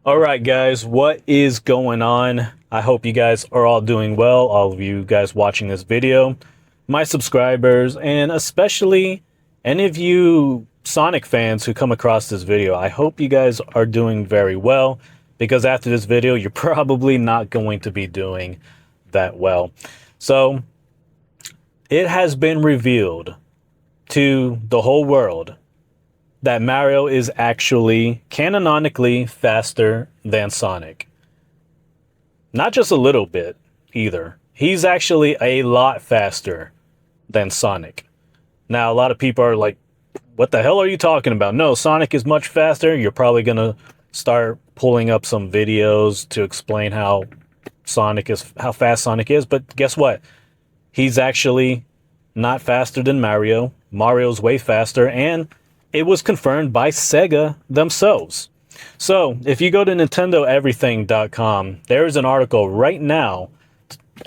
All right, guys, what is going on? I hope you guys are all doing well, all of you guys watching this video, my subscribers, and especially any of you Sonic fans who come across this video. I hope you guys are doing very well, because after this video, you're probably not going to be doing that well. So, it has been revealed to the whole world that Mario is actually canonically faster than Sonic. Not just a little bit, either. He's actually a lot faster than Sonic. Now, a lot of people are like, what the hell are you talking about? No, Sonic is much faster. You're probably going to start pulling up some videos to explain how fast Sonic is. But guess what? He's actually not faster than Mario. Mario's way faster, and it was confirmed by Sega themselves. So, if you go to NintendoEverything.com, there is an article right now,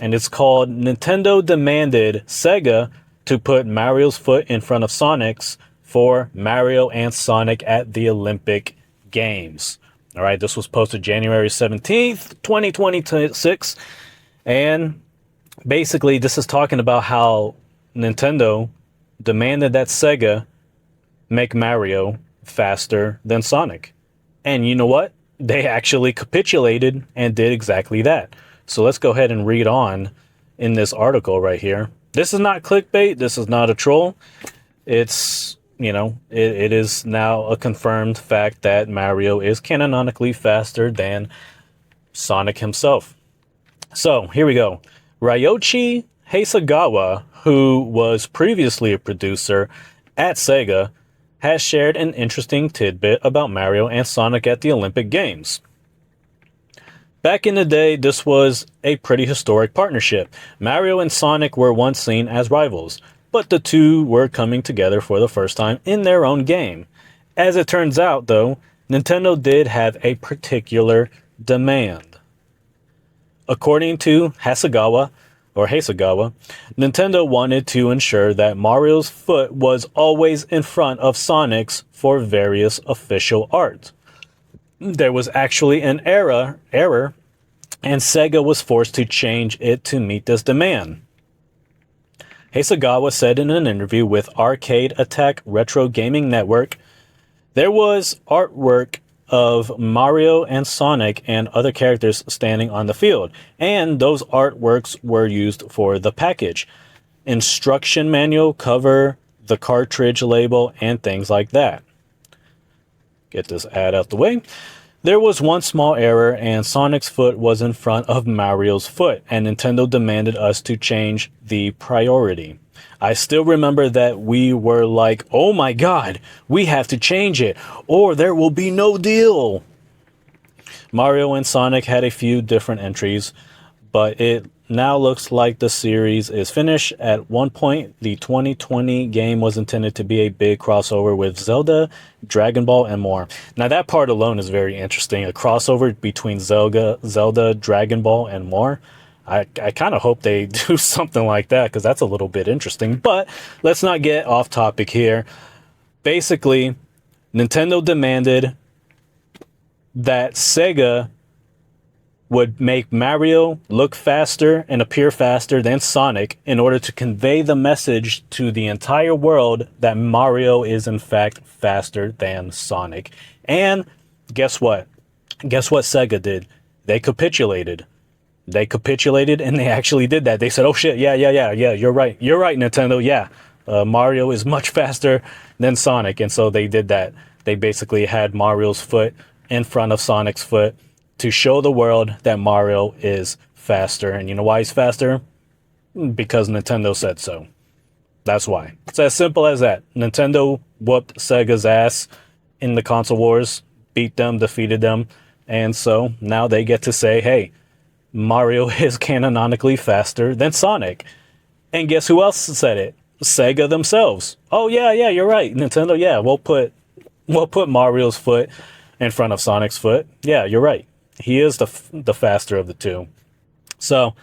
and it's called Nintendo Demanded Sega to Put Mario's Foot in Front of Sonic's for Mario and Sonic at the Olympic Games. All right, this was posted January 17th, 2026. And basically, this is talking about how Nintendo demanded that Sega make Mario faster than Sonic. And you know what? They actually capitulated and did exactly that. So let's go ahead and read on in this article right here. This is not clickbait. This is not a troll. It's, it is now a confirmed fact that Mario is canonically faster than Sonic himself. So here we go. Ryoichi Hasegawa, who was previously a producer at Sega, has shared an interesting tidbit about Mario and Sonic at the Olympic Games. Back in the day, this was a pretty historic partnership. Mario and Sonic were once seen as rivals, but the two were coming together for the first time in their own game. As it turns out, though, Nintendo did have a particular demand. According to Hasegawa, Nintendo wanted to ensure that Mario's foot was always in front of Sonic's for various official art. There was actually an error, and Sega was forced to change it to meet this demand. Hasegawa said in an interview with Arcade Attack Retro Gaming Network, there was artwork of Mario and Sonic and other characters standing on the field, and those artworks were used for the package, instruction manual, cover, the cartridge label, and things like that. Get this ad out the way. There was one small error, and Sonic's foot was in front of Mario's foot, and Nintendo demanded us to change the priority. I still remember that we were like, oh my god, we have to change it, or there will be no deal. Mario and Sonic had a few different entries, but it now looks like the series is finished. At one point, the 2020 game was intended to be a big crossover with Zelda, Dragon Ball, and more. Now that part alone is very interesting. A crossover between Zelda, Dragon Ball, and more. I kind of hope they do something like that, because that's a little bit interesting. But let's not get off topic here. Basically, Nintendo demanded that Sega would make Mario look faster and appear faster than Sonic in order to convey the message to the entire world that Mario is in fact faster than Sonic. And guess what? Guess what Sega did? They capitulated. They capitulated, and they actually did that. They said, oh shit, yeah, you're right, Nintendo, yeah. Mario is much faster than Sonic, and so they did that. They basically had Mario's foot in front of Sonic's foot to show the world that Mario is faster. And you know why he's faster? Because Nintendo said so. That's why. It's as simple as that. Nintendo whooped Sega's ass in the console wars, beat them, defeated them, and so now they get to say, hey, Mario is canonically faster than Sonic. And guess who else said it? Sega themselves. Oh yeah, you're right. Nintendo, yeah, we'll put Mario's foot in front of Sonic's foot. Yeah, you're right. He is the faster of the two. So,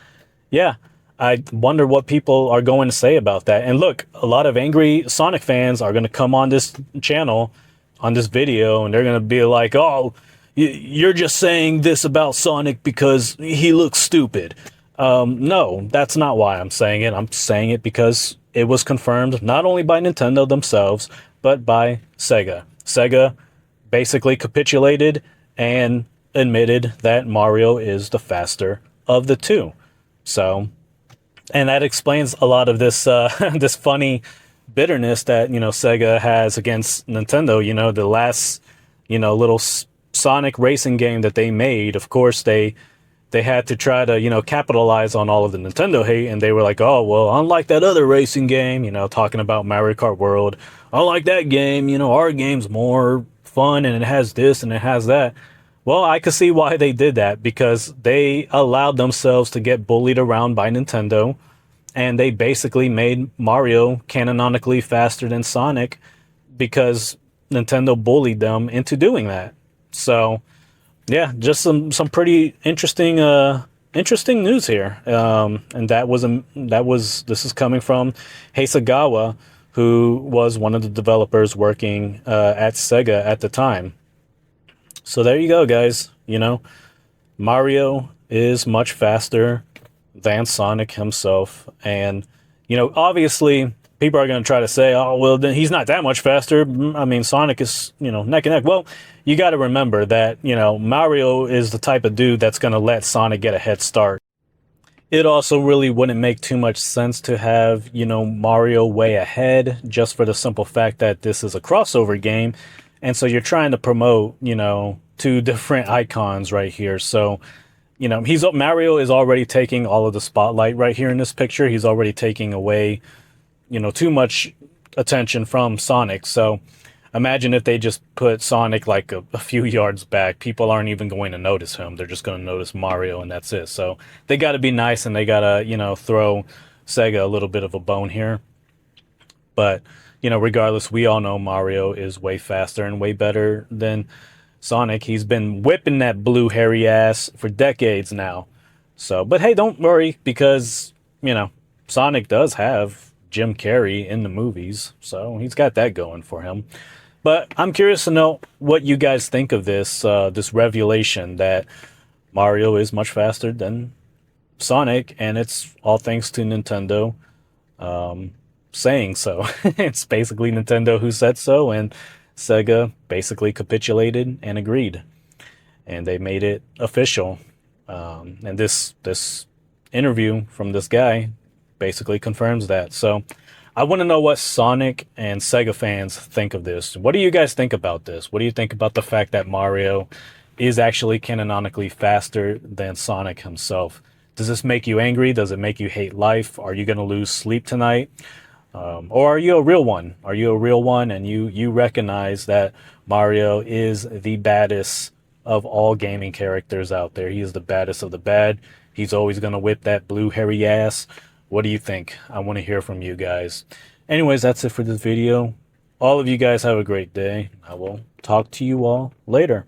yeah, I wonder what people are going to say about that. And look, a lot of angry Sonic fans are going to come on this channel, on this video, and they're going to be like, oh, you're just saying this about Sonic because he looks stupid. No, that's not why I'm saying it. I'm saying it because it was confirmed not only by Nintendo themselves, but by Sega. Sega basically capitulated and admitted that Mario is the faster of the two. So, and that explains a lot of this this funny bitterness that Sega has against Nintendo. The last little Sonic racing game that they made. Of course, they had to try to capitalize on all of the Nintendo hate, and they were like, oh well, unlike that other racing game, talking about Mario Kart World, unlike that game, our game's more fun and it has this and it has that. Well, I could see why they did that, because they allowed themselves to get bullied around by Nintendo, and they basically made Mario canonically faster than Sonic because Nintendo bullied them into doing that. So, yeah, just some pretty interesting interesting news here. And this is coming from Hasegawa, who was one of the developers working at Sega at the time. So there you go, guys. Mario is much faster than Sonic himself. And, obviously people are going to try to say, oh, well, then he's not that much faster. I mean, Sonic is, neck and neck. Well, you got to remember that, Mario is the type of dude that's going to let Sonic get a head start. It also really wouldn't make too much sense to have, Mario way ahead, just for the simple fact that this is a crossover game. And so you're trying to promote, two different icons right here. So, Mario is already taking all of the spotlight right here in this picture. He's already taking away, too much attention from Sonic. So imagine if they just put Sonic like a few yards back. People aren't even going to notice him. They're just going to notice Mario, and that's it. So they got to be nice, and they got to, throw Sega a little bit of a bone here. But, regardless, we all know Mario is way faster and way better than Sonic. He's been whipping that blue hairy ass for decades now. So, but hey, don't worry, because, Sonic does have Jim Carrey in the movies, so he's got that going for him. But I'm curious to know what you guys think of this this revelation that Mario is much faster than Sonic, and it's all thanks to Nintendo saying so. It's basically Nintendo who said so, and Sega basically capitulated and agreed, and they made it official. And this interview from this guy basically confirms that. So I want to know what Sonic and Sega fans think of this. What do you guys think about this? What do you think about the fact that Mario is actually canonically faster than Sonic himself? Does this make you angry? Does it make you hate life? Are you going to lose sleep tonight? Or are you a real one? Are you a real one and you recognize that Mario is the baddest of all gaming characters out there? He is the baddest of the bad. He's always going to whip that blue hairy ass. What do you think? I want to hear from you guys. Anyways, that's it for this video. All of you guys have a great day. I will talk to you all later.